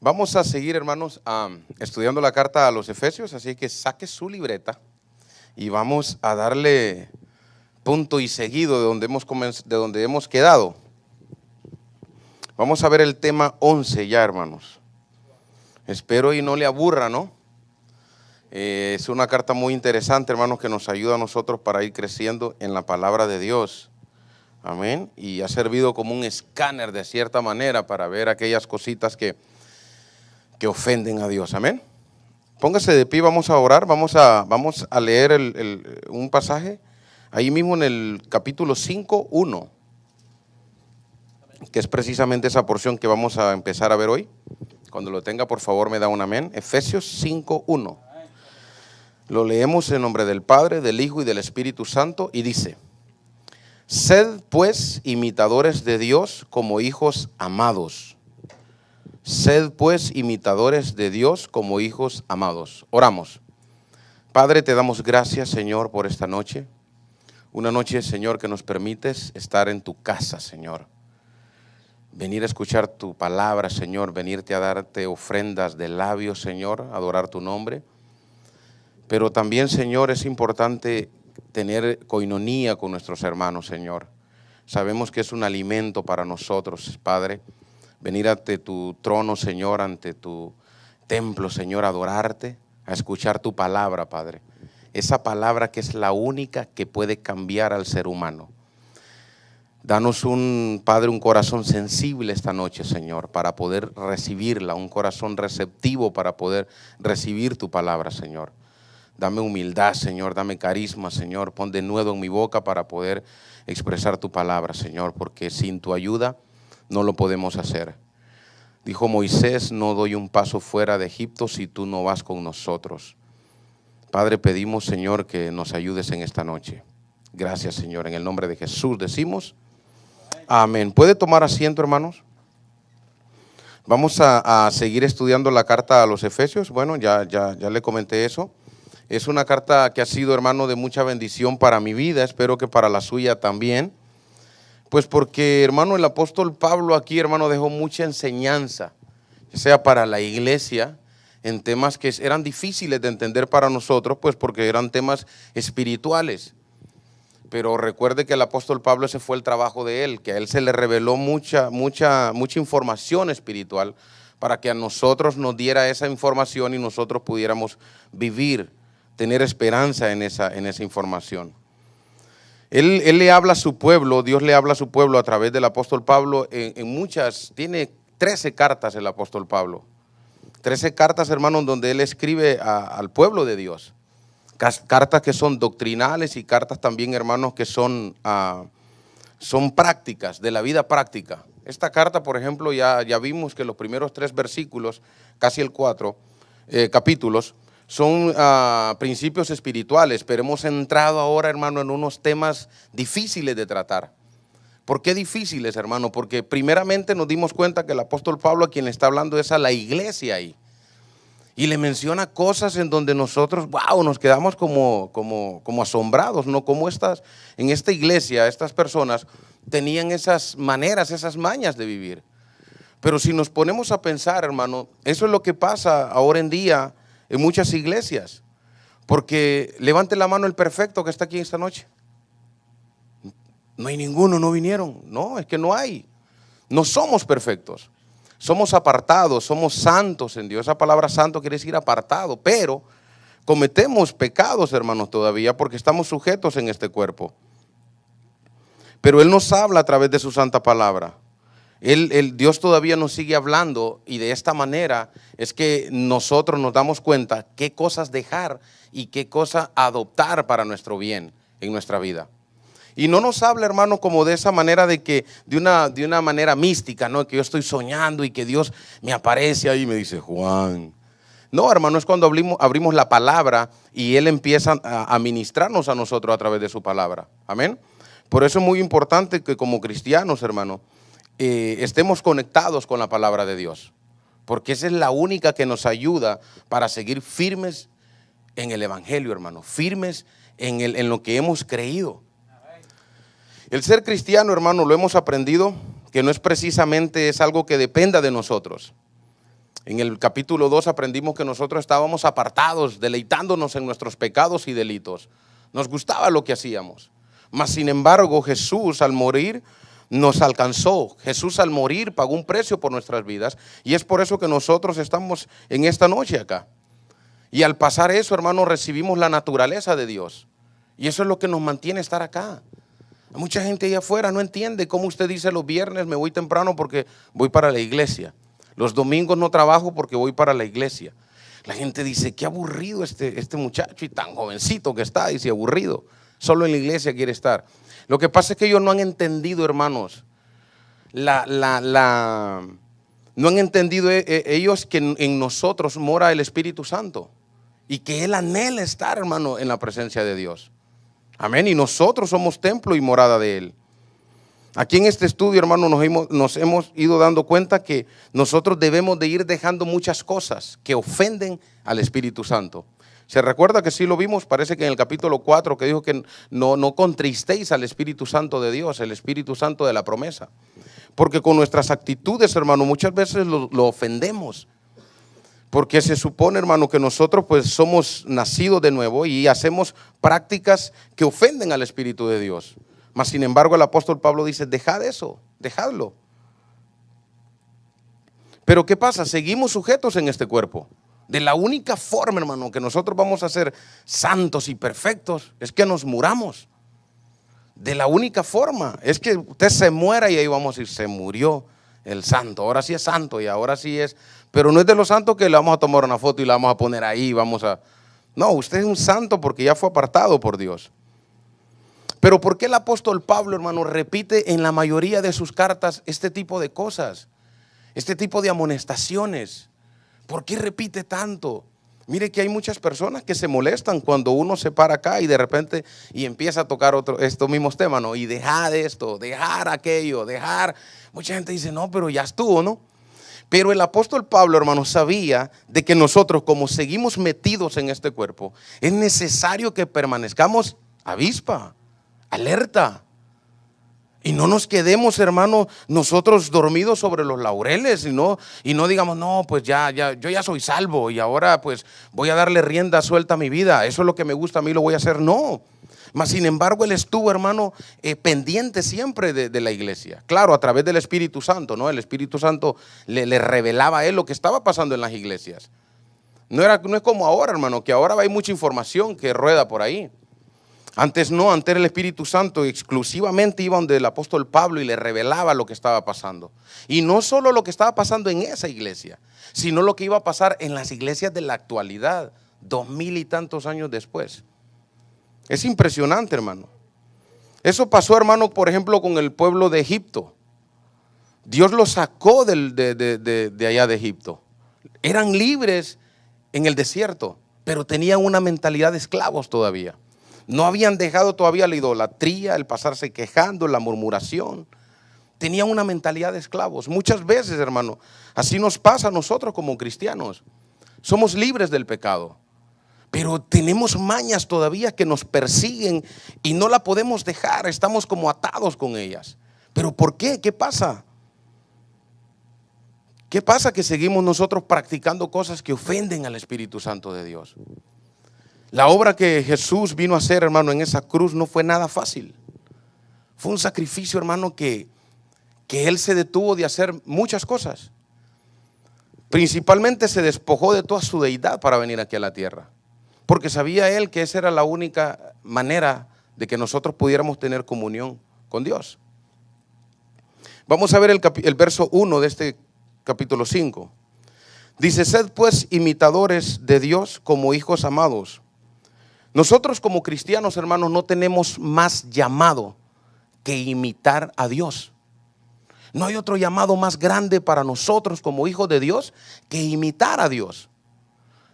Vamos a seguir, hermanos, estudiando la carta a los Efesios, así que saque su libreta y vamos a darle punto y seguido de donde hemos quedado. Vamos a ver el tema 11 ya, hermanos. Espero y no le aburra, ¿no? Es una carta muy interesante, hermanos, que nos ayuda a nosotros para ir creciendo en la palabra de Dios. Amén. Y ha servido como un escáner de cierta manera para ver aquellas cositas que ofenden a Dios. Amén. Póngase de pie, vamos a orar, vamos a leer un pasaje ahí mismo en el capítulo 5:1, que es precisamente esa porción que vamos a empezar a ver hoy. Cuando lo tenga, por favor, me da un amén. Efesios 5:1. Lo leemos en nombre del Padre, del Hijo y del Espíritu Santo, y dice: Sed pues imitadores de Dios como hijos amados. Sed pues imitadores de Dios como hijos amados. Oramos. Padre, te damos gracias, Señor, por esta noche. Una noche, Señor, que nos permites estar en tu casa, Señor. Venir a escuchar tu palabra, Señor. Venirte a darte ofrendas de labios, Señor. Adorar tu nombre. Pero también, Señor, es importante tener coinonía con nuestros hermanos, Señor. Sabemos que es un alimento para nosotros, Padre. Venir ante tu trono, Señor, ante tu templo, Señor, a adorarte, a escuchar tu palabra, Padre. Esa palabra que es la única que puede cambiar al ser humano. Danos Padre, un corazón sensible esta noche, Señor, para poder recibirla, un corazón receptivo para poder recibir tu palabra, Señor. Dame humildad, Señor, dame carisma, Señor. Pon de nuevo en mi boca para poder expresar tu palabra, Señor, porque sin tu ayuda no lo podemos hacer. Dijo Moisés: no doy un paso fuera de Egipto si tú no vas con nosotros. Padre, pedimos, Señor, que nos ayudes en esta noche. Gracias, Señor. En el nombre de Jesús decimos amén. ¿Puede tomar asiento, hermanos? Vamos a seguir estudiando la carta a los Efesios. Bueno, ya le comenté eso. Es una carta que ha sido, hermano, de mucha bendición para mi vida. Espero que para la suya también. Pues porque, hermano, el apóstol Pablo aquí, hermano, dejó mucha enseñanza, ya sea para la iglesia, en temas que eran difíciles de entender para nosotros, pues porque eran temas espirituales. Pero recuerde que el apóstol Pablo, ese fue el trabajo de él, que a él se le reveló mucha información espiritual para que a nosotros nos diera esa información y nosotros pudiéramos vivir, tener esperanza en esa información. Él le habla a su pueblo, Dios le habla a su pueblo a través del apóstol Pablo tiene 13 cartas el apóstol Pablo. 13 cartas, hermanos, donde él escribe al pueblo de Dios. Cartas que son doctrinales y cartas también, hermanos, que son prácticas, de la vida práctica. Esta carta, por ejemplo, ya vimos que los primeros 3 versículos, casi el 4 capítulos, son principios espirituales, pero hemos entrado ahora, hermano, en unos temas difíciles de tratar. ¿Por qué difíciles, hermano? Porque primeramente nos dimos cuenta que el apóstol Pablo a quien le está hablando es a la iglesia ahí. Y le menciona cosas en donde nosotros, nos quedamos como asombrados, ¿no? Como en esta iglesia, estas personas tenían esas maneras, esas mañas de vivir. Pero si nos ponemos a pensar, hermano, eso es lo que pasa ahora en día en muchas iglesias, porque levante la mano el perfecto que está aquí esta noche. No hay ninguno, no vinieron. No, es que no hay. No somos perfectos. Somos apartados, somos santos en Dios. Esa palabra santo quiere decir apartado, pero cometemos pecados, hermanos, todavía, porque estamos sujetos en este cuerpo. Pero Él nos habla a través de su santa palabra. Dios todavía nos sigue hablando, y de esta manera es que nosotros nos damos cuenta qué cosas dejar y qué cosas adoptar para nuestro bien en nuestra vida. Y no nos habla, hermano, como de esa manera de una manera mística, ¿no? Que yo estoy soñando y que Dios me aparece ahí y me dice: Juan. No, hermano, es cuando abrimos la palabra y Él empieza a ministrarnos a nosotros a través de su palabra. Amén. Por eso es muy importante que como cristianos, hermano, estemos conectados con la palabra de Dios, porque esa es la única que nos ayuda para seguir firmes en el evangelio, hermano, firmes en lo que hemos creído. El ser cristiano, hermano, lo hemos aprendido, que no es precisamente algo que dependa de nosotros. En el capítulo 2 aprendimos que nosotros estábamos apartados, deleitándonos en nuestros pecados y delitos. Nos gustaba lo que hacíamos. Mas sin embargo, Jesús al morir nos alcanzó. Jesús al morir pagó un precio por nuestras vidas. Y es por eso que nosotros estamos en esta noche acá. Y al pasar eso, hermanos, recibimos la naturaleza de Dios. Y eso es lo que nos mantiene estar acá. Mucha gente allá afuera no entiende cómo usted dice los viernes me voy temprano porque voy para la iglesia. Los domingos no trabajo porque voy para la iglesia. La gente dice, qué aburrido este muchacho y tan jovencito que está, dice aburrido. Solo en la iglesia quiere estar. Lo que pasa es que ellos no han entendido, hermanos, no han entendido ellos que en nosotros mora el Espíritu Santo y que Él anhela estar, hermano, en la presencia de Dios. Amén. Y nosotros somos templo y morada de Él. Aquí en este estudio, hermano, nos hemos ido dando cuenta que nosotros debemos de ir dejando muchas cosas que ofenden al Espíritu Santo. ¿Se recuerda que sí lo vimos? Parece que en el capítulo 4 que dijo que no contristéis al Espíritu Santo de Dios, el Espíritu Santo de la promesa. Porque con nuestras actitudes, hermano, muchas veces lo ofendemos. Porque se supone, hermano, que nosotros pues somos nacidos de nuevo y hacemos prácticas que ofenden al Espíritu de Dios. Mas sin embargo el apóstol Pablo dice, dejad eso, dejadlo. Pero ¿qué pasa? Seguimos sujetos en este cuerpo. De la única forma, hermano, que nosotros vamos a ser santos y perfectos es que nos muramos. De la única forma es que usted se muera y ahí vamos a decir, se murió el santo, ahora sí es santo y ahora sí es. Pero no es de los santos que le vamos a tomar una foto y la vamos a poner ahí, no, usted es un santo porque ya fue apartado por Dios. Pero ¿por qué el apóstol Pablo, hermano, repite en la mayoría de sus cartas este tipo de cosas? Este tipo de amonestaciones. ¿Por qué repite tanto? Mire que hay muchas personas que se molestan cuando uno se para acá y de repente y empieza a tocar estos mismos temas, ¿no? Y dejar esto, dejar aquello, dejar. Mucha gente dice, no, pero ya estuvo, ¿no? Pero el apóstol Pablo, hermano, sabía de que nosotros, como seguimos metidos en este cuerpo, es necesario que permanezcamos avispa, alerta. Y no nos quedemos, hermano, nosotros dormidos sobre los laureles y no digamos, no, pues yo ya soy salvo y ahora pues voy a darle rienda suelta a mi vida. Eso es lo que me gusta a mí, lo voy a hacer. No. Mas sin embargo, él estuvo, hermano, pendiente siempre de la iglesia. Claro, a través del Espíritu Santo, ¿no? El Espíritu Santo le revelaba a él lo que estaba pasando en las iglesias. No es como ahora, hermano, que ahora hay mucha información que rueda por ahí. Antes no, antes el Espíritu Santo exclusivamente iba donde el apóstol Pablo y le revelaba lo que estaba pasando. Y no solo lo que estaba pasando en esa iglesia, sino lo que iba a pasar en las iglesias de la actualidad, 2000 y tantos años después. Es impresionante, hermano. Eso pasó, hermano, por ejemplo, con el pueblo de Egipto. Dios los sacó de allá de Egipto. Eran libres en el desierto, pero tenían una mentalidad de esclavos todavía. No habían dejado todavía la idolatría, el pasarse quejando, la murmuración. Tenían una mentalidad de esclavos. Muchas veces, hermano, así nos pasa a nosotros como cristianos. Somos libres del pecado, pero tenemos mañas todavía que nos persiguen y no la podemos dejar. Estamos como atados con ellas. ¿Pero por qué? ¿Qué pasa? ¿Qué pasa que seguimos nosotros practicando cosas que ofenden al Espíritu Santo de Dios? La obra que Jesús vino a hacer, hermano, en esa cruz no fue nada fácil. Fue un sacrificio, hermano, que Él se detuvo de hacer muchas cosas. Principalmente se despojó de toda su deidad para venir aquí a la tierra. Porque sabía Él que esa era la única manera de que nosotros pudiéramos tener comunión con Dios. Vamos a ver el verso 1 de este capítulo 5. Dice, sed pues imitadores de Dios como hijos amados. Nosotros como cristianos, hermanos, no tenemos más llamado que imitar a Dios. No hay otro llamado más grande para nosotros como hijos de Dios que imitar a Dios.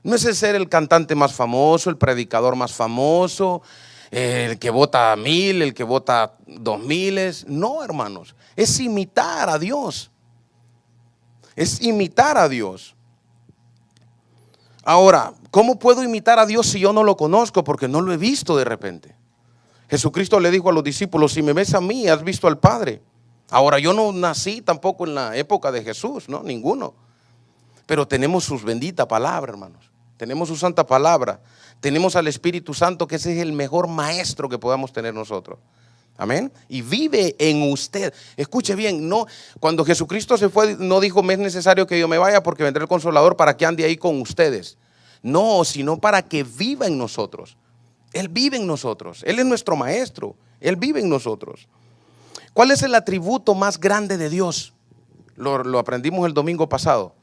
No es el ser el cantante más famoso, el predicador más famoso, el que vota 1000, el que vota 2000. No, hermanos, es imitar a Dios. Es imitar a Dios. Ahora, ¿cómo puedo imitar a Dios si yo no lo conozco? Porque no lo he visto de repente. Jesucristo le dijo a los discípulos, si me ves a mí, has visto al Padre. Ahora, yo no nací tampoco en la época de Jesús, ¿no? Ninguno. pero tenemos su bendita palabra, hermanos. Tenemos su santa palabra. Tenemos al Espíritu Santo, que ese es el mejor maestro que podamos tener nosotros. Amén. Y vive en usted. Escuche bien, no, cuando Jesucristo se fue, no dijo: me es necesario que yo me vaya porque vendrá el Consolador para que ande ahí con ustedes. No, sino para que viva en nosotros. Él vive en nosotros. Él es nuestro maestro. Él vive en nosotros. ¿Cuál es el atributo más grande de Dios? Lo aprendimos el domingo pasado.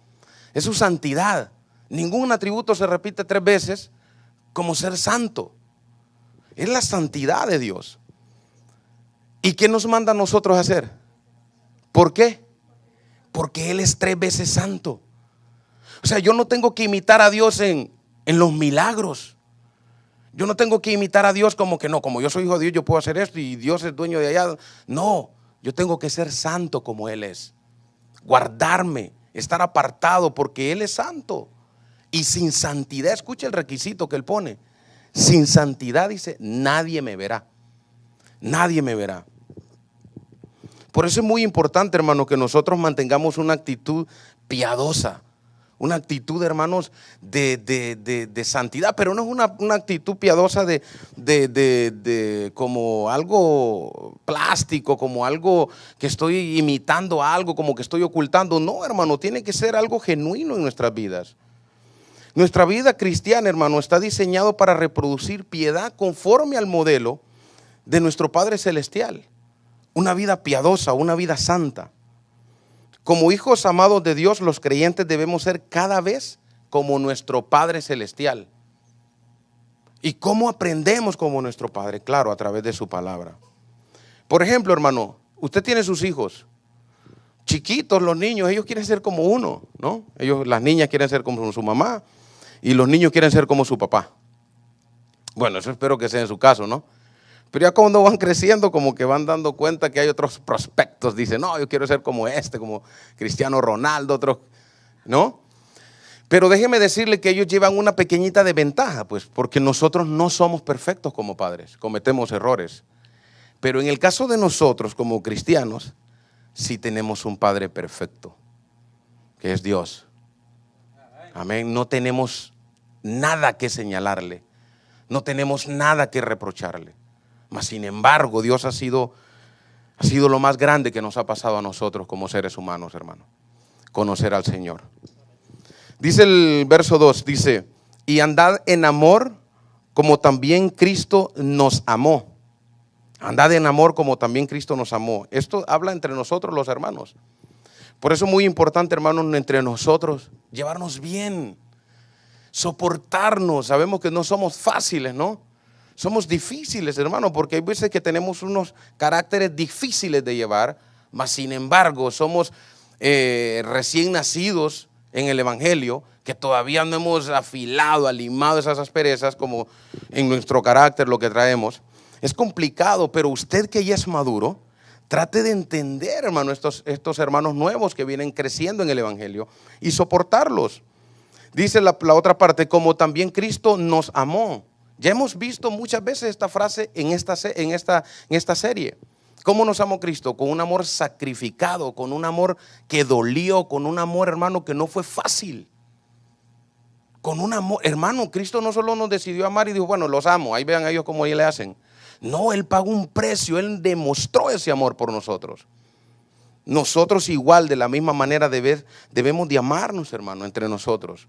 Es su santidad. Ningún atributo se repite 3 veces como ser santo. Es la santidad de Dios. ¿Y qué nos manda a nosotros a hacer? ¿Por qué? Porque Él es 3 veces santo. O sea, yo no tengo que imitar a Dios en los milagros. Yo no tengo que imitar a Dios como que no, como yo soy hijo de Dios, yo puedo hacer esto y Dios es dueño de allá. No, yo tengo que ser santo como Él es. Guardarme, estar apartado porque Él es santo. Y sin santidad, escucha el requisito que Él pone. Sin santidad, dice, nadie me verá. Nadie me verá. Por eso es muy importante, hermano, que nosotros mantengamos una actitud piadosa. Una actitud, hermanos, de santidad. Pero no es una actitud piadosa de como algo plástico, como algo que estoy imitando algo, como que estoy ocultando. No, hermano, tiene que ser algo genuino en nuestras vidas. Nuestra vida cristiana, hermano, está diseñado para reproducir piedad conforme al modelo de nuestro Padre Celestial. Una vida piadosa, una vida santa. Como hijos amados de Dios, los creyentes debemos ser cada vez como nuestro Padre Celestial. ¿Y cómo aprendemos como nuestro Padre? Claro, a través de su palabra. Por ejemplo, hermano, usted tiene sus hijos chiquitos, los niños, ellos quieren ser como uno, ¿no? Las niñas quieren ser como su mamá y los niños quieren ser como su papá. Bueno, eso espero que sea en su caso, ¿no? Pero ya cuando van creciendo, como que van dando cuenta que hay otros prospectos. Dicen, no, yo quiero ser como como Cristiano Ronaldo, otros, ¿no? Pero déjeme decirle que ellos llevan una pequeñita desventaja, pues, porque nosotros no somos perfectos como padres, cometemos errores. Pero en el caso de nosotros como cristianos, sí tenemos un Padre perfecto, que es Dios. Amén. No tenemos nada que señalarle, no tenemos nada que reprocharle. Mas sin embargo, Dios ha sido lo más grande que nos ha pasado a nosotros como seres humanos, hermano. Conocer al Señor. Dice el verso 2, dice, y andad en amor como también Cristo nos amó. Andad en amor como también Cristo nos amó. Esto habla entre nosotros los hermanos. Por eso es muy importante, hermanos, entre nosotros, llevarnos bien, soportarnos. Sabemos que no somos fáciles, ¿no? Somos difíciles, hermano, porque hay veces que tenemos unos caracteres difíciles de llevar, mas sin embargo somos recién nacidos en el Evangelio, que todavía no hemos afilado, alimado esas asperezas como en nuestro carácter lo que traemos. Es complicado, pero usted que ya es maduro, trate de entender, hermano, estos hermanos nuevos que vienen creciendo en el Evangelio y soportarlos. Dice la otra parte, como también Cristo nos amó. Ya hemos visto muchas veces esta frase en esta serie. ¿Cómo nos amó Cristo? Con un amor sacrificado, con un amor que dolió, con un amor, hermano, que no fue fácil. Con un amor, hermano, Cristo no solo nos decidió amar y dijo, bueno, los amo, ahí vean a ellos cómo ellos le hacen. No, Él pagó un precio, Él demostró ese amor por nosotros. Nosotros igual, de la misma manera debemos de amarnos, hermano, entre nosotros.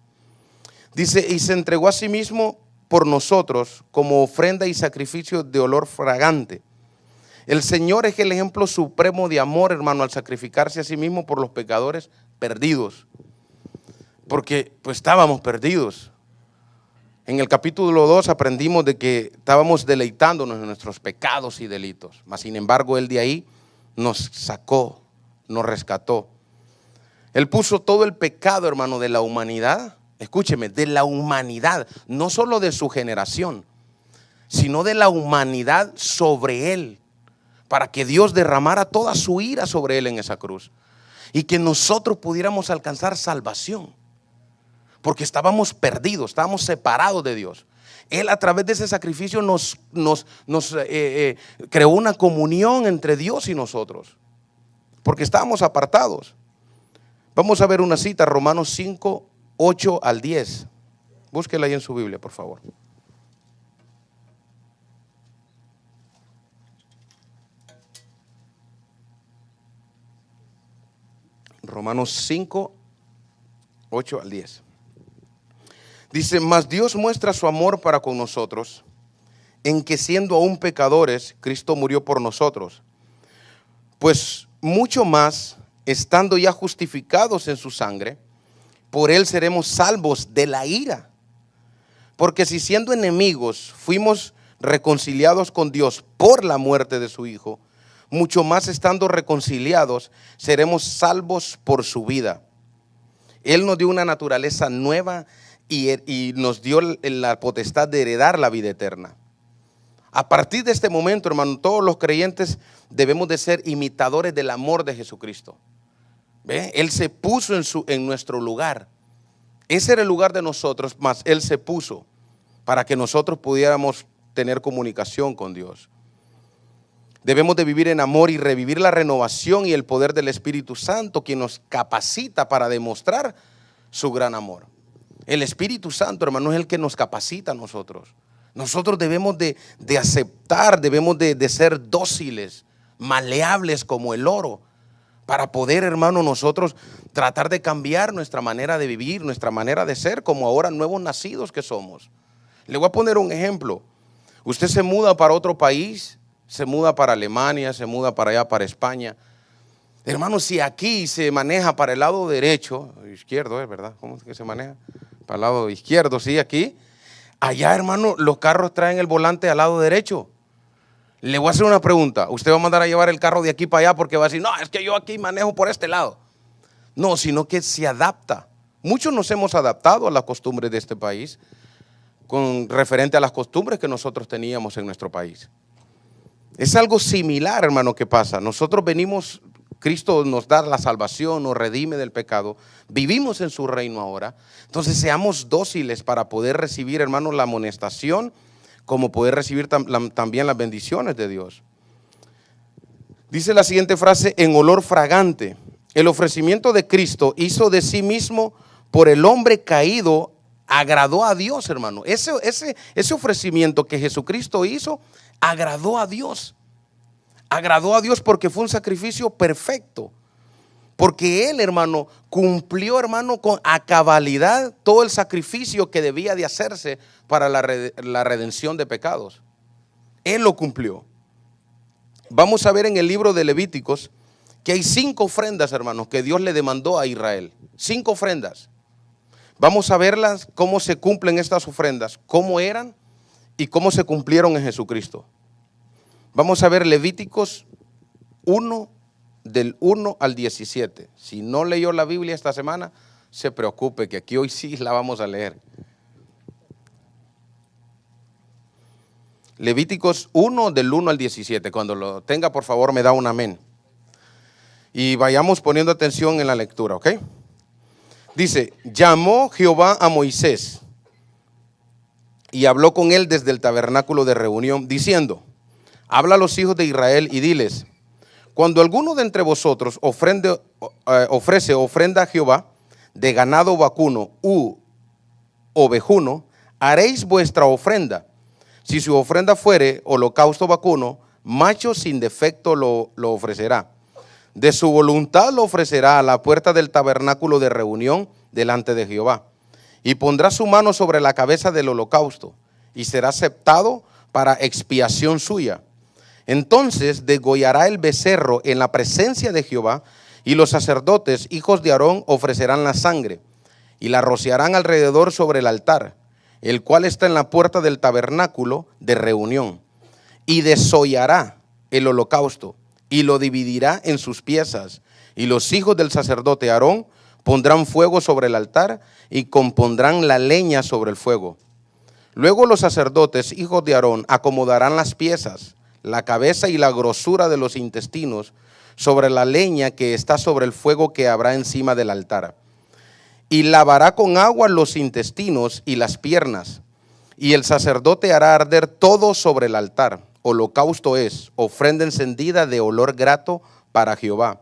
Dice, y se entregó a sí mismo por nosotros como ofrenda y sacrificio de olor fragante. El Señor es el ejemplo supremo de amor, hermano, al sacrificarse a sí mismo por los pecadores perdidos. Porque pues estábamos perdidos. En el capítulo 2 aprendimos de que estábamos deleitándonos en nuestros pecados y delitos. Mas sin embargo, Él de ahí nos sacó, nos rescató. Él puso todo el pecado, hermano, de la humanidad. Escúcheme, de la humanidad, no solo de su generación, sino de la humanidad sobre Él, para que Dios derramara toda su ira sobre Él en esa cruz y que nosotros pudiéramos alcanzar salvación, porque estábamos perdidos, estábamos separados de Dios. Él a través de ese sacrificio nos creó una comunión entre Dios y nosotros, porque estábamos apartados. Vamos a ver una cita, Romanos 5, 8 al 10. Búsquela ahí en su Biblia, por favor. Romanos 5, 8 al 10. Dice, mas Dios muestra su amor para con nosotros, en que siendo aún pecadores, Cristo murió por nosotros. Pues mucho más, estando ya justificados en su sangre, por él seremos salvos de la ira. Porque si siendo enemigos fuimos reconciliados con Dios por la muerte de su Hijo, mucho más estando reconciliados seremos salvos por su vida. Él nos dio una naturaleza nueva y nos dio la potestad de heredar la vida eterna. A partir de este momento, hermano, todos los creyentes debemos de ser imitadores del amor de Jesucristo. ¿Ve? Él se puso en nuestro lugar. Ese era el lugar de nosotros, mas Él se puso para que nosotros pudiéramos tener comunicación con Dios. Debemos de vivir en amor y revivir la renovación y el poder del Espíritu Santo, quien nos capacita para demostrar su gran amor. El Espíritu Santo, hermano, es el que nos capacita a nosotros. Nosotros debemos de aceptar, debemos de ser dóciles, maleables como el oro, para poder, hermano, nosotros tratar de cambiar nuestra manera de vivir, nuestra manera de ser, como ahora nuevos nacidos que somos. Le voy a poner un ejemplo. Usted se muda para otro país, se muda para Alemania, se muda para allá, para España. Hermano, si aquí se maneja para el lado derecho, izquierdo, ¿es verdad? ¿Cómo es que se maneja? Para el lado izquierdo, sí, aquí. Allá, hermano, los carros traen el volante al lado derecho. Le voy a hacer una pregunta. ¿Usted va a mandar a llevar el carro de aquí para allá porque va a decir, no, es que yo aquí manejo por este lado? No, sino que se adapta. Muchos nos hemos adaptado a las costumbres de este país con referente a las costumbres que nosotros teníamos en nuestro país. Es algo similar, hermano, que pasa. Nosotros venimos, Cristo nos da la salvación, nos redime del pecado, vivimos en su reino ahora. Entonces seamos dóciles para poder recibir, hermano, la amonestación, como poder recibir también las bendiciones de Dios. Dice la siguiente frase, en olor fragante. El ofrecimiento de Cristo hizo de sí mismo por el hombre caído, agradó a Dios, hermano. Ese ofrecimiento que Jesucristo hizo, agradó a Dios. Agradó a Dios porque fue un sacrificio perfecto. Porque Él, hermano, cumplió, hermano, a cabalidad todo el sacrificio que debía de hacerse para la redención de pecados. Él lo cumplió. Vamos a ver en el libro de Levíticos que hay 5 ofrendas, hermanos, que Dios le demandó a Israel. 5 ofrendas. Vamos a verlas, cómo se cumplen estas ofrendas, cómo eran y cómo se cumplieron en Jesucristo. Vamos a ver Levíticos 1, del 1 al 17. Si no leyó la Biblia esta semana, se preocupe que aquí hoy sí la vamos a leer. Levíticos 1, del 1 al 17. Cuando lo tenga, por favor, me da un amén. Y vayamos poniendo atención en la lectura, ¿ok? Dice, llamó Jehová a Moisés y habló con él desde el tabernáculo de reunión, diciendo, habla a los hijos de Israel y diles, cuando alguno de entre vosotros ofrece ofrenda a Jehová de ganado vacuno u ovejuno, haréis vuestra ofrenda. Si su ofrenda fuere holocausto vacuno, macho sin defecto lo ofrecerá. De su voluntad lo ofrecerá a la puerta del tabernáculo de reunión delante de Jehová. Y pondrá su mano sobre la cabeza del holocausto y será aceptado para expiación suya. Entonces degollará el becerro en la presencia de Jehová y los sacerdotes, hijos de Aarón, ofrecerán la sangre y la rociarán alrededor sobre el altar, el cual está en la puerta del tabernáculo de reunión, y desollará el holocausto y lo dividirá en sus piezas, y los hijos del sacerdote Aarón pondrán fuego sobre el altar y compondrán la leña sobre el fuego. Luego los sacerdotes, hijos de Aarón, acomodarán las piezas, la cabeza y la grosura de los intestinos sobre la leña que está sobre el fuego que habrá encima del altar. Y lavará con agua los intestinos y las piernas, y el sacerdote hará arder todo sobre el altar. Holocausto es ofrenda encendida de olor grato para Jehová.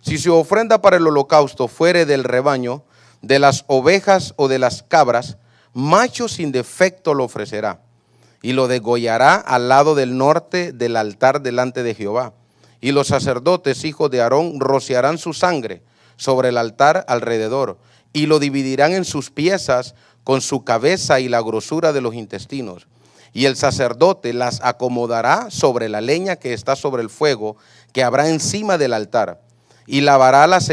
Si su ofrenda para el holocausto fuere del rebaño, de las ovejas o de las cabras, macho sin defecto lo ofrecerá, y lo degollará al lado del norte del altar delante de Jehová. Y los sacerdotes, hijos de Aarón, rociarán su sangre sobre el altar alrededor, y lo dividirán en sus piezas con su cabeza y la grosura de los intestinos. Y el sacerdote las acomodará sobre la leña que está sobre el fuego, que habrá encima del altar, y lavará las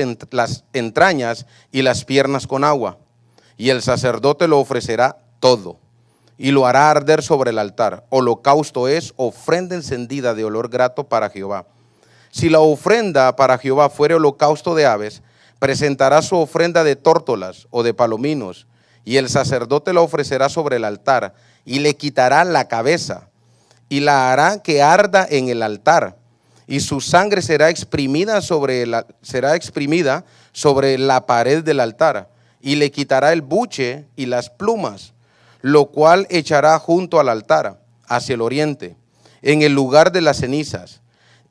entrañas y las piernas con agua. Y el sacerdote lo ofrecerá todo, y lo hará arder sobre el altar. Holocausto es ofrenda encendida de olor grato para Jehová. Si la ofrenda para Jehová fuere holocausto de aves, presentará su ofrenda de tórtolas o de palominos, y el sacerdote la ofrecerá sobre el altar, y le quitará la cabeza, y la hará que arda en el altar, y su sangre será exprimida sobre la pared del altar, y le quitará el buche y las plumas, lo cual echará junto al altar, hacia el oriente, en el lugar de las cenizas,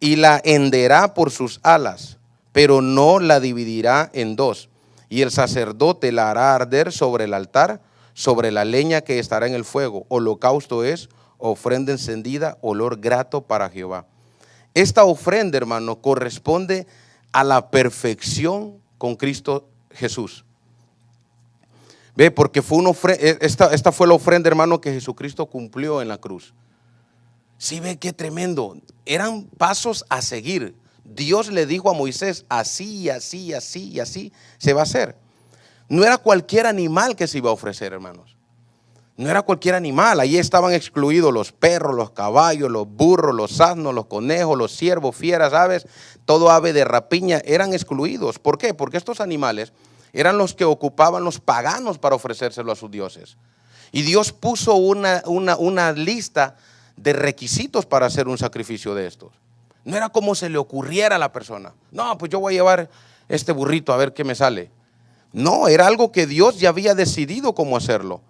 y la henderá por sus alas, pero no la dividirá en dos. Y el sacerdote la hará arder sobre el altar, sobre la leña que estará en el fuego. Holocausto es ofrenda encendida, olor grato para Jehová. Esta ofrenda, hermano, corresponde a la perfección con Cristo Jesús. Ve, porque fue una ofrenda, esta fue la ofrenda, hermano, que Jesucristo cumplió en la cruz. Sí, ve qué tremendo. Eran pasos a seguir. Dios le dijo a Moisés, así, así, así y así se va a hacer. No era cualquier animal que se iba a ofrecer, hermanos. No era cualquier animal. Allí estaban excluidos los perros, los caballos, los burros, los asnos, los conejos, los ciervos, fieras, aves, todo ave de rapiña eran excluidos. ¿Por qué? Porque estos animales eran los que ocupaban los paganos para ofrecérselo a sus dioses. Y Dios puso una lista de requisitos para hacer un sacrificio de estos. No era como se le ocurriera a la persona. No, pues yo voy a llevar este burrito a ver qué me sale. No, era algo que Dios ya había decidido cómo hacerlo.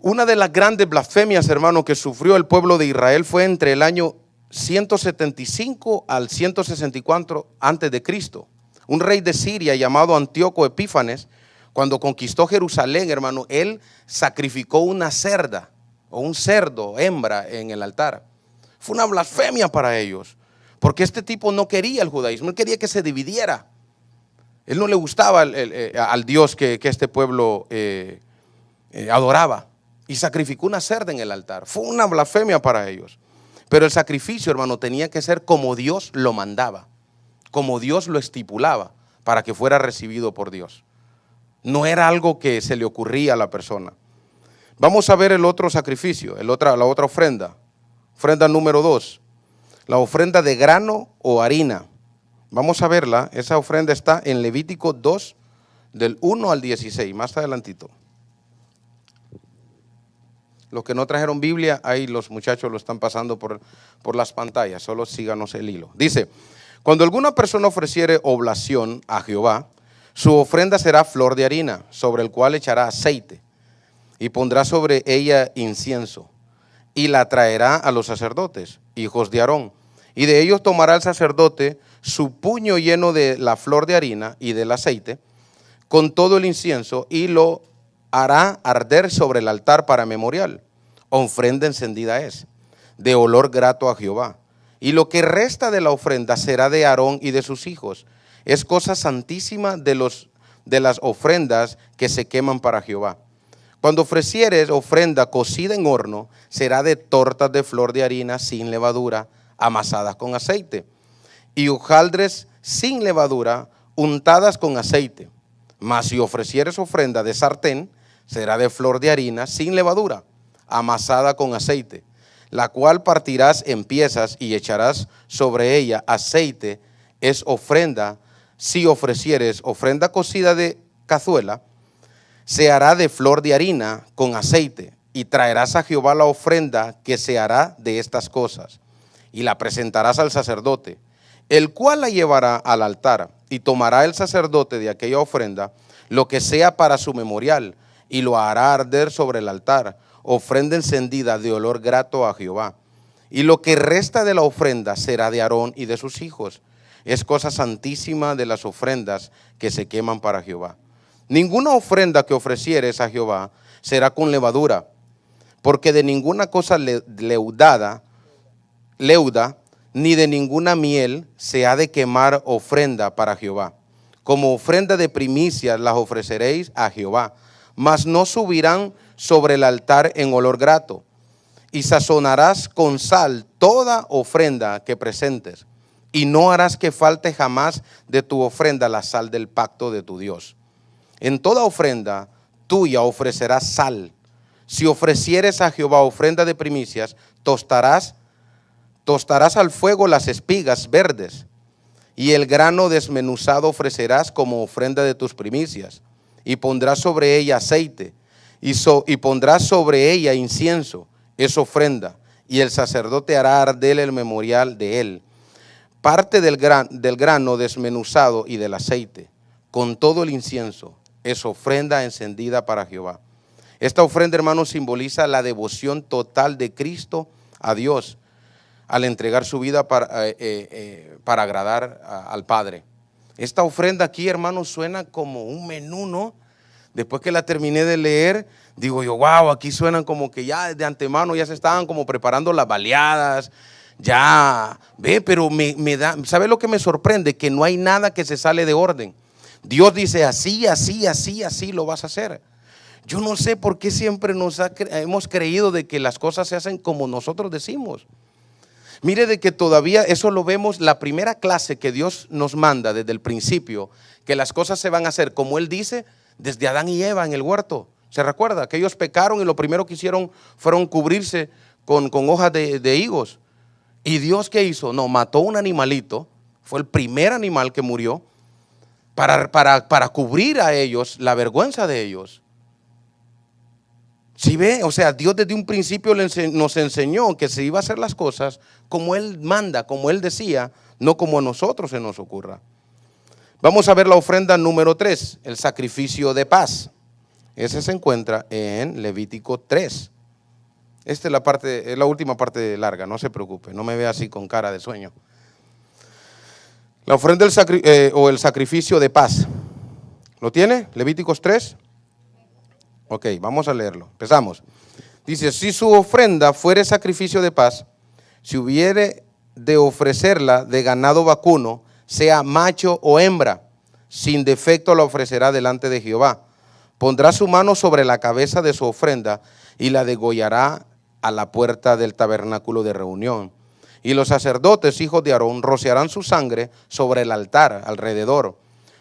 Una de las grandes blasfemias, hermano, que sufrió el pueblo de Israel fue entre el año 175 al 164 antes de Cristo. Un rey de Siria llamado Antíoco Epífanes, cuando conquistó Jerusalén, hermano, él sacrificó una cerda o un cerdo, hembra, en el altar. Fue una blasfemia para ellos, porque este tipo no quería el judaísmo, él quería que se dividiera. Él no le gustaba al Dios que este pueblo adoraba, y sacrificó una cerda en el altar. Fue una blasfemia para ellos. Pero el sacrificio, hermano, tenía que ser como Dios lo mandaba, como Dios lo estipulaba, para que fuera recibido por Dios. No era algo que se le ocurría a la persona. Vamos a ver el otro sacrificio, la otra ofrenda. Ofrenda número 2, la ofrenda de grano o harina. Vamos a verla, esa ofrenda está en Levítico 2, del 1 al 16, más adelantito. Los que no trajeron Biblia, ahí los muchachos lo están pasando por las pantallas, solo síganos el hilo. Dice, cuando alguna persona ofreciere oblación a Jehová, su ofrenda será flor de harina, sobre el cual echará aceite, y pondrá sobre ella incienso, y la traerá a los sacerdotes, hijos de Aarón. Y de ellos tomará el sacerdote su puño lleno de la flor de harina y del aceite, con todo el incienso, y lo hará arder sobre el altar para memorial. Ofrenda encendida es, de olor grato a Jehová. Y lo que resta de la ofrenda será de Aarón y de sus hijos. Es cosa santísima de las ofrendas que se queman para Jehová. Cuando ofrecieres ofrenda cocida en horno, será de tortas de flor de harina sin levadura, amasadas con aceite, y hojaldres sin levadura, untadas con aceite. Mas si ofrecieres ofrenda de sartén, será de flor de harina sin levadura, amasada con aceite, la cual partirás en piezas y echarás sobre ella aceite. Es ofrenda. Si ofrecieres ofrenda cocida de cazuela, se hará de flor de harina con aceite, y traerás a Jehová la ofrenda que se hará de estas cosas, y la presentarás al sacerdote, el cual la llevará al altar, y tomará el sacerdote de aquella ofrenda lo que sea para su memorial, y lo hará arder sobre el altar, ofrenda encendida de olor grato a Jehová. Y lo que resta de la ofrenda será de Aarón y de sus hijos. es cosa santísima de las ofrendas que se queman para Jehová. Ninguna ofrenda que ofrecieres a Jehová será con levadura, porque de ninguna cosa leuda, ni de ninguna miel se ha de quemar ofrenda para Jehová. Como ofrenda de primicias las ofreceréis a Jehová, mas no subirán sobre el altar en olor grato. Y sazonarás con sal toda ofrenda que presentes, y no harás que falte jamás de tu ofrenda la sal del pacto de tu Dios. En toda ofrenda tuya ofrecerás sal. Si ofrecieres a Jehová ofrenda de primicias, tostarás al fuego las espigas verdes, y el grano desmenuzado ofrecerás como ofrenda de tus primicias, y pondrás sobre ella aceite, y pondrás sobre ella incienso, es ofrenda, y el sacerdote hará arder el memorial de él, parte del grano desmenuzado y del aceite, con todo el incienso, es ofrenda encendida para Jehová. Esta ofrenda, hermanos, simboliza la devoción total de Cristo a Dios al entregar su vida para agradar al Padre. Esta ofrenda aquí, hermanos, suena como un menú, ¿no? Después que la terminé de leer, digo yo, wow, aquí suenan como que ya de antemano ya se estaban como preparando las baleadas, ya, pero ¿sabe lo que me sorprende? Que no hay nada que se sale de orden. Dios dice así, así, así, así lo vas a hacer. Yo no sé por qué siempre hemos creído de que las cosas se hacen como nosotros decimos. Mire de que todavía eso lo vemos, la primera clase que Dios nos manda desde el principio, que las cosas se van a hacer como Él dice, desde Adán y Eva en el huerto. ¿Se recuerda? Que ellos pecaron y lo primero que hicieron fueron cubrirse con hojas de higos. ¿Y Dios qué hizo? No, mató un animalito, fue el primer animal que murió para cubrir a ellos la vergüenza de ellos. Si ve, o sea, Dios desde un principio nos enseñó que se iba a hacer las cosas como Él manda, como Él decía, no como a nosotros se nos ocurra. Vamos a ver la ofrenda número 3, el sacrificio de paz. Ese se encuentra en Levítico 3. Esta es la última parte larga, no se preocupe, no me vea así con cara de sueño. La ofrenda o el sacrificio de paz. ¿Lo tiene? Levíticos 3. Ok, vamos a leerlo. Empezamos. Dice, si su ofrenda fuere sacrificio de paz, si hubiere de ofrecerla de ganado vacuno, sea macho o hembra, sin defecto la ofrecerá delante de Jehová. Pondrá su mano sobre la cabeza de su ofrenda y la degollará a la puerta del tabernáculo de reunión. Y los sacerdotes, hijos de Aarón, rociarán su sangre sobre el altar alrededor.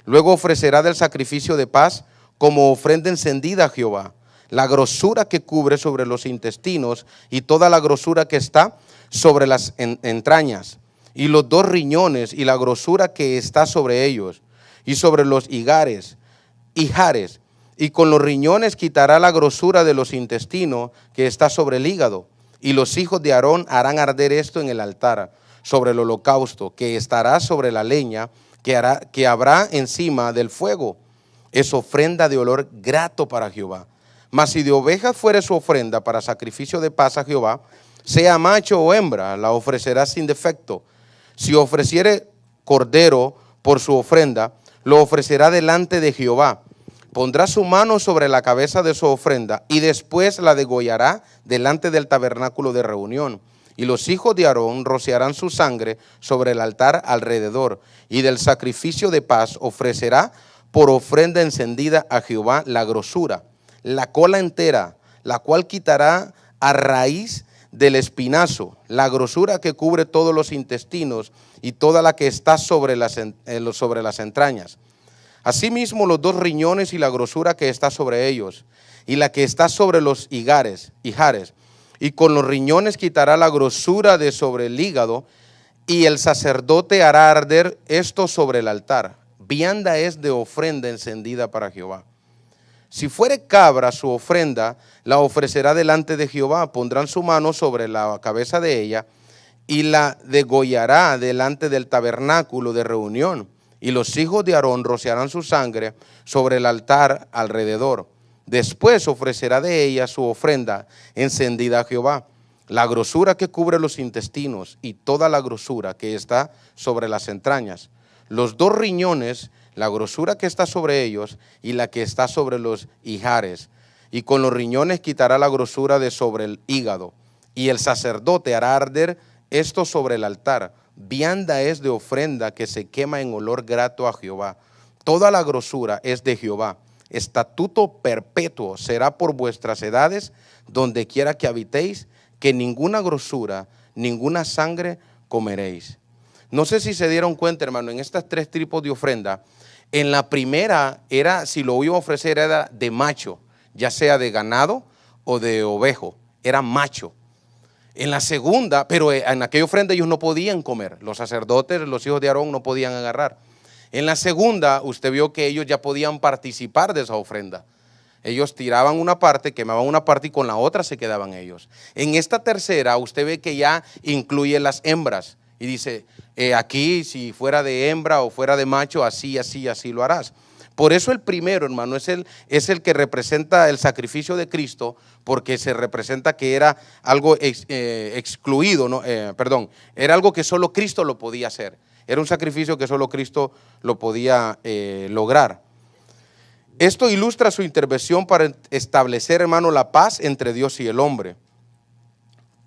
Luego ofrecerá del sacrificio de paz como ofrenda encendida a Jehová, la grosura que cubre sobre los intestinos y toda la grosura que está sobre las entrañas, y los 2 riñones y la grosura que está sobre ellos, y sobre los ijares, y con los riñones quitará la grosura de los intestinos que está sobre el hígado, y los hijos de Aarón harán arder esto en el altar, sobre el holocausto, que estará sobre la leña, que habrá encima del fuego. Es ofrenda de olor grato para Jehová. Mas si de oveja fuere su ofrenda para sacrificio de paz a Jehová, sea macho o hembra, la ofrecerá sin defecto. Si ofreciere cordero por su ofrenda, lo ofrecerá delante de Jehová. Pondrá su mano sobre la cabeza de su ofrenda y después la degollará delante del tabernáculo de reunión. Y los hijos de Aarón rociarán su sangre sobre el altar alrededor, y del sacrificio de paz ofrecerá por ofrenda encendida a Jehová la grosura, la cola entera, la cual quitará a raíz del espinazo, la grosura que cubre todos los intestinos y toda la que está sobre las entrañas. Asimismo los 2 riñones y la grosura que está sobre ellos, y la que está sobre los ijares, y con los riñones quitará la grosura de sobre el hígado, y el sacerdote hará arder esto sobre el altar. Vianda es de ofrenda encendida para Jehová. Si fuere cabra su ofrenda, la ofrecerá delante de Jehová. Pondrán su mano sobre la cabeza de ella y la degollará delante del tabernáculo de reunión. Y los hijos de Aarón rociarán su sangre sobre el altar alrededor. Después ofrecerá de ella su ofrenda encendida a Jehová, la grosura que cubre los intestinos y toda la grosura que está sobre las entrañas, los 2 riñones, la grosura que está sobre ellos y la que está sobre los ijares. Y con los riñones quitará la grosura de sobre el hígado. Y el sacerdote hará arder esto sobre el altar. Vianda es de ofrenda que se quema en olor grato a Jehová. Toda la grosura es de Jehová. Estatuto perpetuo será por vuestras edades, donde quiera que habitéis, que ninguna grosura, ninguna sangre comeréis. No sé si se dieron cuenta, hermano, en estas 3 tipos de ofrenda. En la primera era, si lo iba a ofrecer, era de macho, ya sea de ganado o de ovejo, era macho. En la segunda, pero en aquella ofrenda ellos no podían comer, los sacerdotes, los hijos de Aarón no podían agarrar. En la segunda, usted vio que ellos ya podían participar de esa ofrenda. Ellos tiraban una parte, quemaban una parte y con la otra se quedaban ellos. En esta tercera, usted ve que ya incluye las hembras y dice, aquí si fuera de hembra o fuera de macho, así lo harás. Por eso el primero, hermano, es el que representa el sacrificio de Cristo, porque se representa que era algo excluido, ¿no? Era algo que solo Cristo lo podía hacer. Era un sacrificio que solo Cristo lo podía lograr. Esto ilustra su intervención para establecer, hermano, la paz entre Dios y el hombre.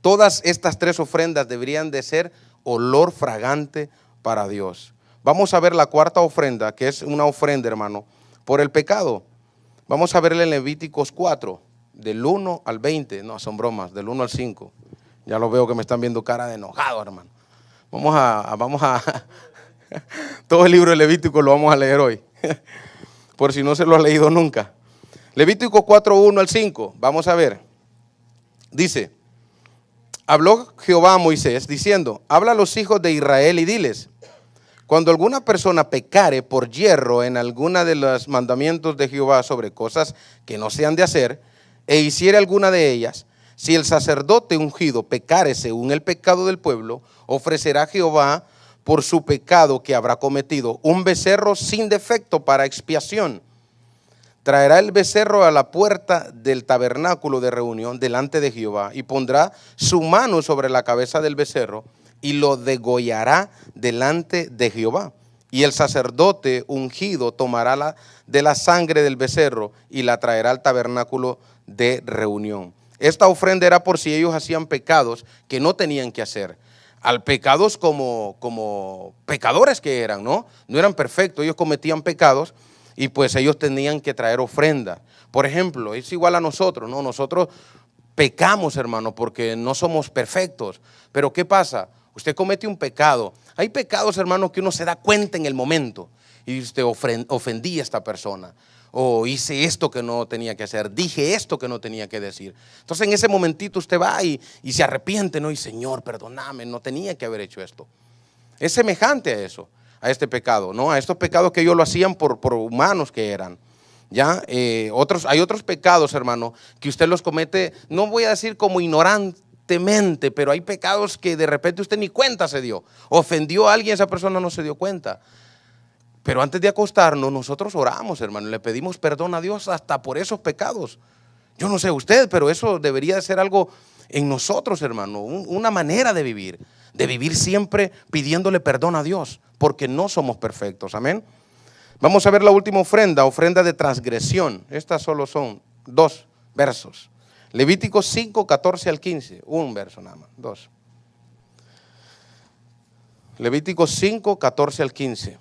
Todas estas 3 ofrendas deberían de ser olor fragante para Dios. Vamos a ver la cuarta ofrenda, que es una ofrenda, hermano, por el pecado. Vamos a verla en Levíticos 4, del 1 al 20. No, son bromas, del 1 al 5. Ya lo veo que me están viendo cara de enojado, hermano. Vamos a todo el libro de Levítico lo vamos a leer hoy, por si no se lo ha leído nunca. Levítico 4, 1 al 5, vamos a ver. Dice, habló Jehová a Moisés diciendo, habla a los hijos de Israel y diles, cuando alguna persona pecare por yerro en alguna de los mandamientos de Jehová sobre cosas que no se han de hacer, e hiciere alguna de ellas, si el sacerdote ungido pecare según el pecado del pueblo, ofrecerá a Jehová por su pecado que habrá cometido un becerro sin defecto para expiación. Traerá el becerro a la puerta del tabernáculo de reunión delante de Jehová y pondrá su mano sobre la cabeza del becerro y lo degollará delante de Jehová. Y el sacerdote ungido tomará de la sangre del becerro y la traerá al tabernáculo de reunión. Esta ofrenda era por si ellos hacían pecados que no tenían que hacer. Al pecados como pecadores que eran, ¿no? No eran perfectos, ellos cometían pecados y pues ellos tenían que traer ofrenda. Por ejemplo, es igual a nosotros, ¿no? Nosotros pecamos, hermano, porque no somos perfectos. Pero ¿qué pasa? Usted comete un pecado. Hay pecados, hermano, que uno se da cuenta en el momento y usted ofendí a esta persona. O hice esto que no tenía que hacer, dije esto que no tenía que decir. Entonces en ese momentito usted va y se arrepiente, ¿no? Y Señor, perdóname, no tenía que haber hecho esto. Es semejante a eso, a este pecado, ¿no? A estos pecados que ellos lo hacían por humanos que eran. ¿Ya? Hay otros pecados, hermano, que usted los comete, no voy a decir como ignorantemente, pero hay pecados que de repente usted ni cuenta se dio. Ofendió a alguien, esa persona no se dio cuenta. Pero antes de acostarnos, nosotros oramos, hermano, le pedimos perdón a Dios hasta por esos pecados. Yo no sé usted, pero eso debería de ser algo en nosotros, hermano, una manera de vivir siempre pidiéndole perdón a Dios, porque no somos perfectos, amén. Vamos a ver la última ofrenda, ofrenda de transgresión. Estas solo son 2 versos. Levíticos 5, 14 al 15, un verso nada más, 2. Levíticos 5, 14 al 15.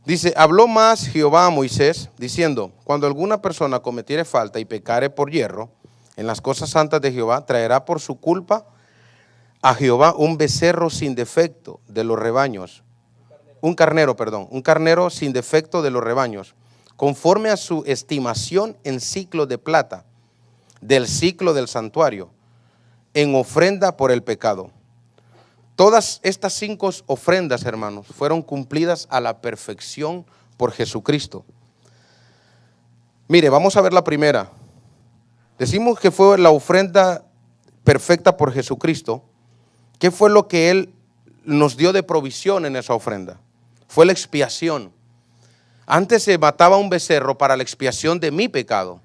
Dice, habló más Jehová a Moisés, diciendo, cuando alguna persona cometiere falta y pecare por yerro en las cosas santas de Jehová, traerá por su culpa a Jehová un becerro sin defecto de los rebaños, un carnero sin defecto de los rebaños, conforme a su estimación en ciclo de plata, del ciclo del santuario, en ofrenda por el pecado. Todas estas 5 ofrendas, hermanos, fueron cumplidas a la perfección por Jesucristo. Mire, vamos a ver la primera. Decimos que fue la ofrenda perfecta por Jesucristo. ¿Qué fue lo que Él nos dio de provisión en esa ofrenda? Fue la expiación. Antes se mataba un becerro para la expiación de mi pecado.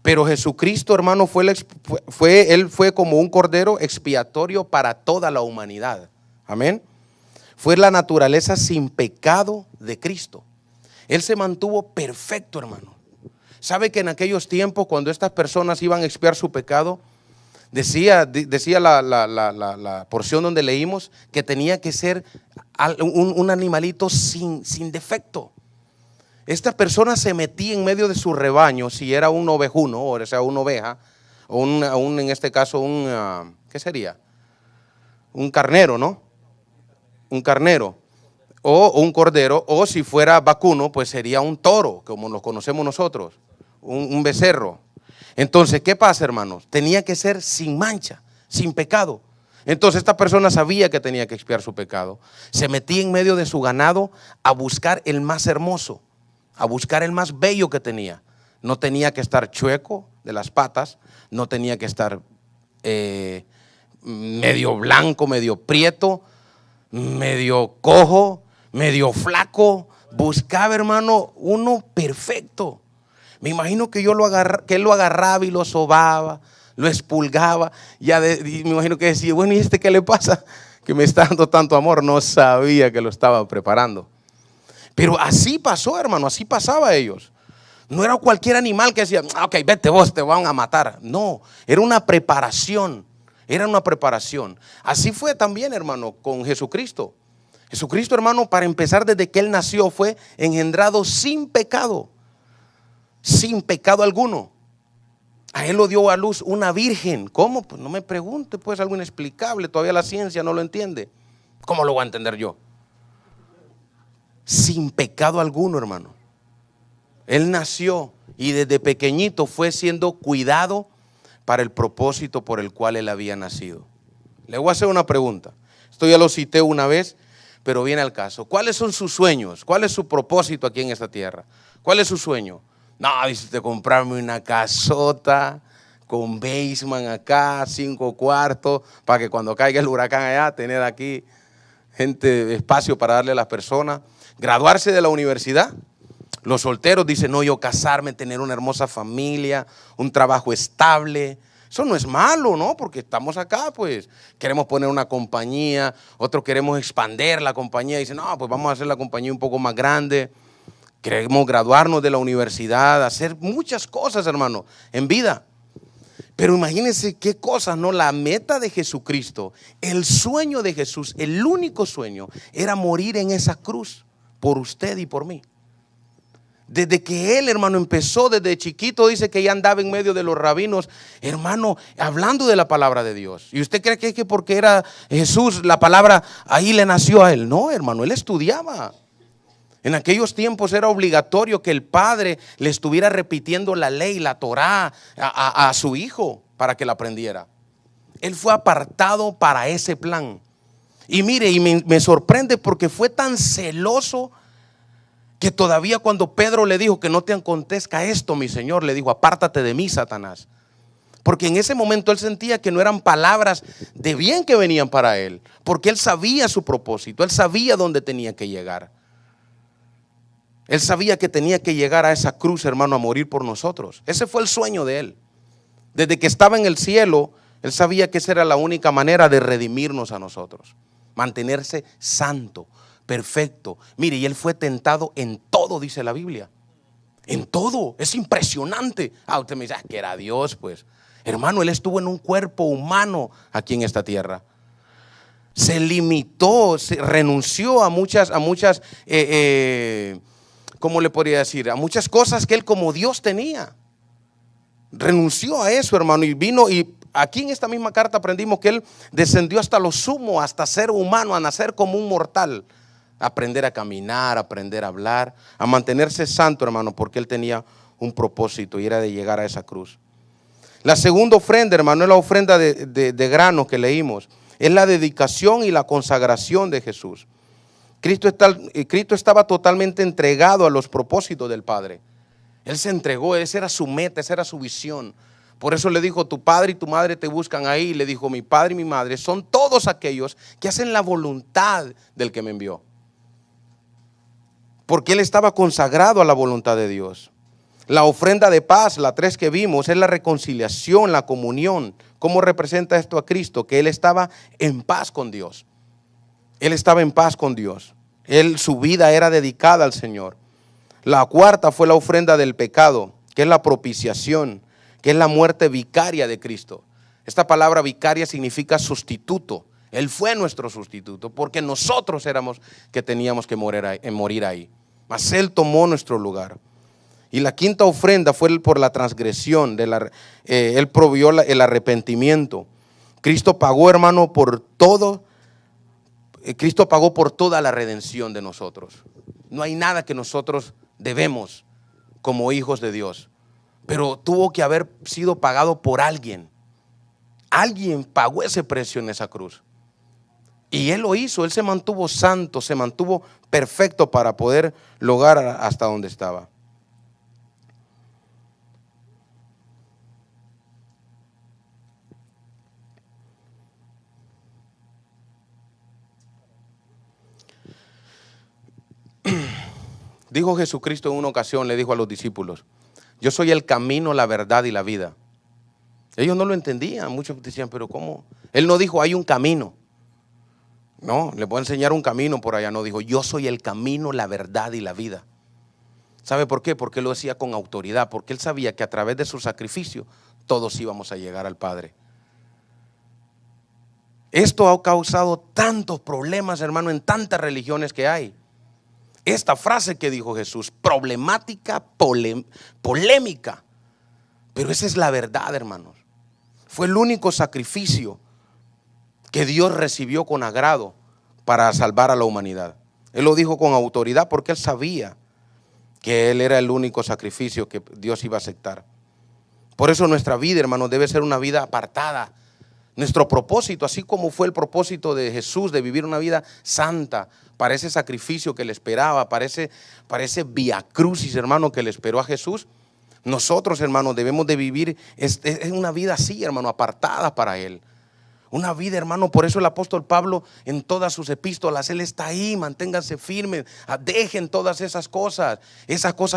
Pero Jesucristo, hermano, Él fue como un cordero expiatorio para toda la humanidad. Amén. Fue la naturaleza sin pecado de Cristo. Él se mantuvo perfecto, hermano. ¿Sabe que en aquellos tiempos, cuando estas personas iban a expiar su pecado, decía la porción donde leímos que tenía que ser un animalito sin defecto? Esta persona se metía en medio de su rebaño, si era un ovejuno, o sea, una oveja, o en este caso ¿qué sería? Un carnero, ¿no? Un carnero, o un cordero, o si fuera vacuno, pues sería un toro, como lo conocemos nosotros, un becerro. Entonces, ¿qué pasa, hermanos? Tenía que ser sin mancha, sin pecado. Entonces esta persona sabía que tenía que expiar su pecado. Se metía en medio de su ganado a buscar el más hermoso, a buscar el más bello que tenía. No tenía que estar chueco de las patas, no tenía que estar medio blanco, medio prieto, medio cojo, medio flaco. Buscaba, hermano, uno perfecto. Me imagino que que él lo agarraba y lo sobaba, lo expulgaba. Y me imagino que decía, bueno, ¿y este qué le pasa? Que me está dando tanto amor. No sabía que lo estaba preparando. Pero así pasó, hermano, así pasaba a ellos. No era cualquier animal que decía, ok, vete vos, te van a matar. No, era una preparación. Era una preparación. Así fue también, hermano, con Jesucristo. Jesucristo, hermano, para empezar, desde que Él nació, fue engendrado sin pecado. Sin pecado alguno. A Él lo dio a luz una virgen. ¿Cómo? Pues no me pregunte, pues algo inexplicable. Todavía la ciencia no lo entiende. ¿Cómo lo voy a entender yo? Sin pecado alguno, hermano. Él nació y desde pequeñito fue siendo cuidado para el propósito por el cual Él había nacido. Le voy a hacer una pregunta. Esto ya lo cité una vez, pero viene al caso. ¿Cuáles son sus sueños? ¿Cuál es su propósito aquí en esta tierra? ¿Cuál es su sueño? No, dice usted, comprarme una casota con basement acá, 5 cuartos, para que cuando caiga el huracán allá, tener aquí espacio para darle a las personas. Graduarse de la universidad. Los solteros dicen, no, yo casarme, tener una hermosa familia, un trabajo estable. Eso no es malo, ¿no? Porque estamos acá, pues queremos poner una compañía, otros queremos expandir la compañía. Dicen, no, pues vamos a hacer la compañía un poco más grande. Queremos graduarnos de la universidad, hacer muchas cosas, hermano, en vida. Pero imagínense qué cosas, ¿no? La meta de Jesucristo, el sueño de Jesús, el único sueño, era morir en esa cruz por usted y por mí. Desde que Él, hermano, empezó desde chiquito, dice que ya andaba en medio de los rabinos, hermano, hablando de la palabra de Dios. ¿Y usted cree que es que porque era Jesús, la palabra ahí le nació a Él? No, hermano, Él estudiaba. En aquellos tiempos era obligatorio que el padre le estuviera repitiendo la ley, la Torá, a su hijo para que la aprendiera. Él fue apartado para ese plan. Y mire, y me sorprende porque fue tan celoso que todavía cuando Pedro le dijo que no te acontezca esto, mi Señor, le dijo, apártate de mí, Satanás. Porque en ese momento él sentía que no eran palabras de bien que venían para él, porque él sabía su propósito, él sabía dónde tenía que llegar. Él sabía que tenía que llegar a esa cruz, hermano, a morir por nosotros. Ese fue el sueño de él. Desde que estaba en el cielo, él sabía que esa era la única manera de redimirnos a nosotros. Mantenerse santo, perfecto. Mire, y él fue tentado en todo, dice la Biblia. En todo. Es impresionante. Usted me dice, que era Dios, pues. Hermano, él estuvo en un cuerpo humano aquí en esta tierra. Se limitó, renunció a muchas, ¿cómo le podría decir? A muchas cosas que él como Dios tenía. Renunció a eso, hermano, y vino, y aquí en esta misma carta aprendimos que él descendió hasta lo sumo, hasta ser humano, a nacer como un mortal. Aprender a caminar, aprender a hablar, a mantenerse santo, hermano, porque él tenía un propósito y era de llegar a esa cruz. La segunda ofrenda, hermano, es la ofrenda de grano que leímos. Es la dedicación y la consagración de Jesús. Cristo estaba totalmente entregado a los propósitos del Padre. Él se entregó, esa era su meta, esa era su visión. Por eso le dijo, tu padre y tu madre te buscan ahí. Le dijo, mi padre y mi madre son todos aquellos que hacen la voluntad del que me envió. Porque él estaba consagrado a la voluntad de Dios. La ofrenda de paz, la 3 que vimos, es la reconciliación, la comunión. ¿Cómo representa esto a Cristo? Que él estaba en paz con Dios. Él estaba en paz con Dios. Su vida era dedicada al Señor. La cuarta fue la ofrenda del pecado, que es la propiciación, que es la muerte vicaria de Cristo. Esta palabra vicaria significa sustituto. Él fue nuestro sustituto porque nosotros éramos que teníamos que morir ahí. Mas Él tomó nuestro lugar. Y la quinta ofrenda fue por la transgresión. Él proveyó el arrepentimiento. Cristo pagó, hermano, por todo. Cristo pagó por toda la redención de nosotros. No hay nada que nosotros debemos como hijos de Dios. Pero tuvo que haber sido pagado por alguien. Alguien pagó ese precio en esa cruz. Y Él lo hizo. Él se mantuvo santo, se mantuvo perfecto para poder lograr hasta donde estaba. Dijo Jesucristo en una ocasión, le dijo a los discípulos: yo soy el camino, la verdad y la vida. Ellos no lo entendían, muchos decían, pero ¿cómo? Él no dijo hay un camino. No, le voy a enseñar un camino por allá. No, dijo yo soy el camino, la verdad y la vida. ¿Sabe por qué? Porque lo decía con autoridad, porque Él sabía que a través de su sacrificio todos íbamos a llegar al Padre. Esto ha causado tantos problemas, hermano, en tantas religiones que hay. Esta frase que dijo Jesús, problemática, polémica, pero esa es la verdad, hermanos. Fue el único sacrificio que Dios recibió con agrado para salvar a la humanidad. Él lo dijo con autoridad porque Él sabía que Él era el único sacrificio que Dios iba a aceptar. Por eso nuestra vida, hermanos, debe ser una vida apartada. Nuestro propósito, así como fue el propósito de Jesús de vivir una vida santa, para ese sacrificio que le esperaba, para ese vía crucis, hermano, que le esperó a Jesús. Nosotros, hermanos, debemos de vivir es una vida así, hermano, apartada para Él. Una vida, hermano, por eso el apóstol Pablo en todas sus epístolas, él está ahí, manténganse firmes, dejen todas esas cosas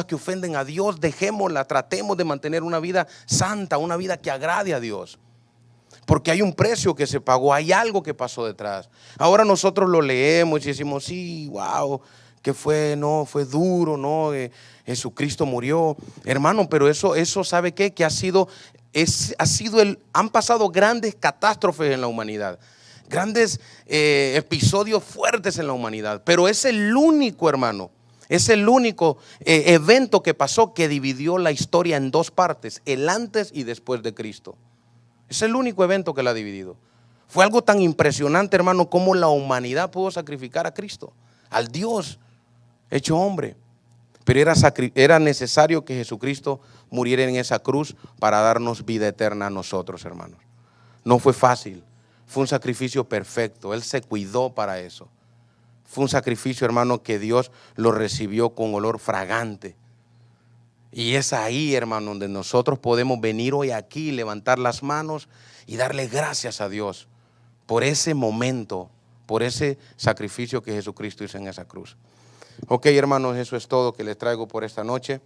que ofenden a Dios, dejémoslas, tratemos de mantener una vida santa, una vida que agrade a Dios. Porque hay un precio que se pagó, hay algo que pasó detrás. Ahora nosotros lo leemos y decimos, sí, wow, que fue, no, fue duro, no, Jesucristo murió. Hermano, pero eso ¿sabe qué? Que han pasado grandes catástrofes en la humanidad, grandes episodios fuertes en la humanidad. Pero es el único, hermano, es el único evento que pasó que dividió la historia en dos partes, el antes y después de Cristo. Es el único evento que la ha dividido. Fue algo tan impresionante, hermano, como la humanidad pudo sacrificar a Cristo, al Dios hecho hombre. Pero era necesario que Jesucristo muriera en esa cruz para darnos vida eterna a nosotros, hermanos. No fue fácil, fue un sacrificio perfecto. Él se cuidó para eso. Fue un sacrificio, hermano, que Dios lo recibió con olor fragante. Y es ahí, hermano, donde nosotros podemos venir hoy aquí, levantar las manos y darle gracias a Dios por ese momento, por ese sacrificio que Jesucristo hizo en esa cruz. Ok, hermanos, eso es todo que les traigo por esta noche.